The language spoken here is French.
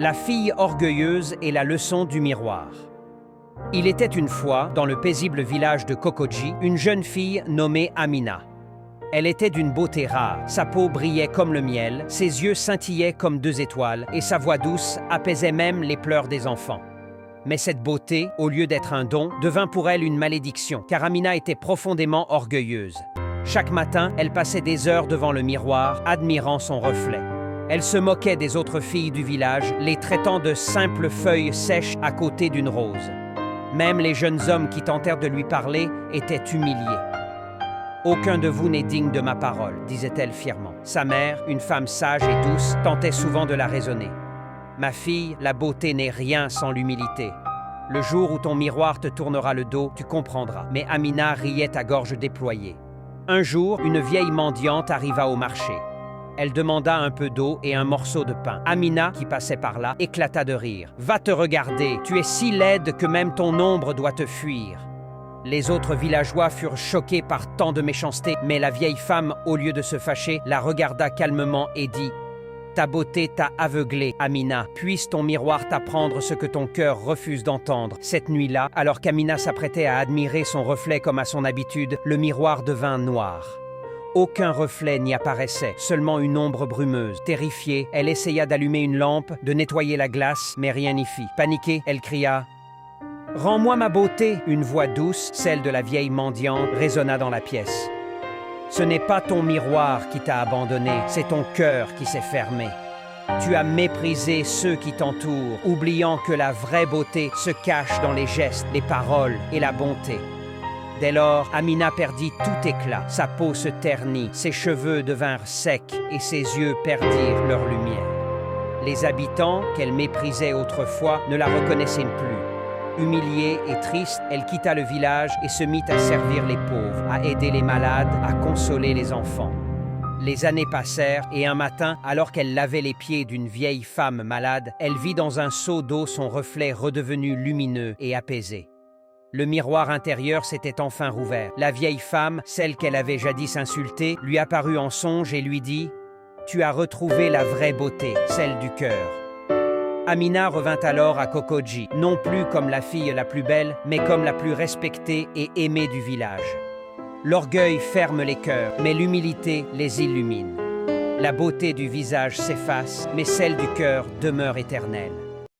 La fille orgueilleuse et la leçon du miroir. Il était une fois, dans le paisible village de Kokoji, une jeune fille nommée Amina. Elle était d'une beauté rare, sa peau brillait comme le miel, ses yeux scintillaient comme 2 étoiles et sa voix douce apaisait même les pleurs des enfants. Mais cette beauté, au lieu d'être un don, devint pour elle une malédiction, car Amina était profondément orgueilleuse. Chaque matin, elle passait des heures devant le miroir, admirant son reflet. Elle se moquait des autres filles du village, les traitant de simples feuilles sèches à côté d'une rose. Même les jeunes hommes qui tentèrent de lui parler étaient humiliés. « Aucun de vous n'est digne de ma parole », disait-elle fièrement. Sa mère, une femme sage et douce, tentait souvent de la raisonner. « Ma fille, la beauté n'est rien sans l'humilité. Le jour où ton miroir te tournera le dos, tu comprendras. » Mais Amina riait à gorge déployée. Un jour, une vieille mendiante arriva au marché. Elle demanda un peu d'eau et un morceau de pain. Amina, qui passait par là, éclata de rire. « Va te regarder, tu es si laide que même ton ombre doit te fuir. » Les autres villageois furent choqués par tant de méchanceté, mais la vieille femme, au lieu de se fâcher, la regarda calmement et dit « Ta beauté t'a aveuglée, Amina. Puisse ton miroir t'apprendre ce que ton cœur refuse d'entendre. » Cette nuit-là, alors qu'Amina s'apprêtait à admirer son reflet comme à son habitude, le miroir devint noir. Aucun reflet n'y apparaissait, seulement une ombre brumeuse. Terrifiée, elle essaya d'allumer une lampe, de nettoyer la glace, mais rien n'y fit. Paniquée, elle cria « Rends-moi ma beauté !» Une voix douce, celle de la vieille mendiante, résonna dans la pièce. « Ce n'est pas ton miroir qui t'a abandonné, c'est ton cœur qui s'est fermé. Tu as méprisé ceux qui t'entourent, oubliant que la vraie beauté se cache dans les gestes, les paroles et la bonté. » Dès lors, Amina perdit tout éclat, sa peau se ternit, ses cheveux devinrent secs et ses yeux perdirent leur lumière. Les habitants, qu'elle méprisait autrefois, ne la reconnaissaient plus. Humiliée et triste, elle quitta le village et se mit à servir les pauvres, à aider les malades, à consoler les enfants. Les années passèrent et un matin, alors qu'elle lavait les pieds d'une vieille femme malade, elle vit dans un seau d'eau son reflet redevenu lumineux et apaisé. Le miroir intérieur s'était enfin rouvert. La vieille femme, celle qu'elle avait jadis insultée, lui apparut en songe et lui dit « Tu as retrouvé la vraie beauté, celle du cœur. » Amina revint alors à Kokoji, non plus comme la fille la plus belle, mais comme la plus respectée et aimée du village. L'orgueil ferme les cœurs, mais l'humilité les illumine. La beauté du visage s'efface, mais celle du cœur demeure éternelle.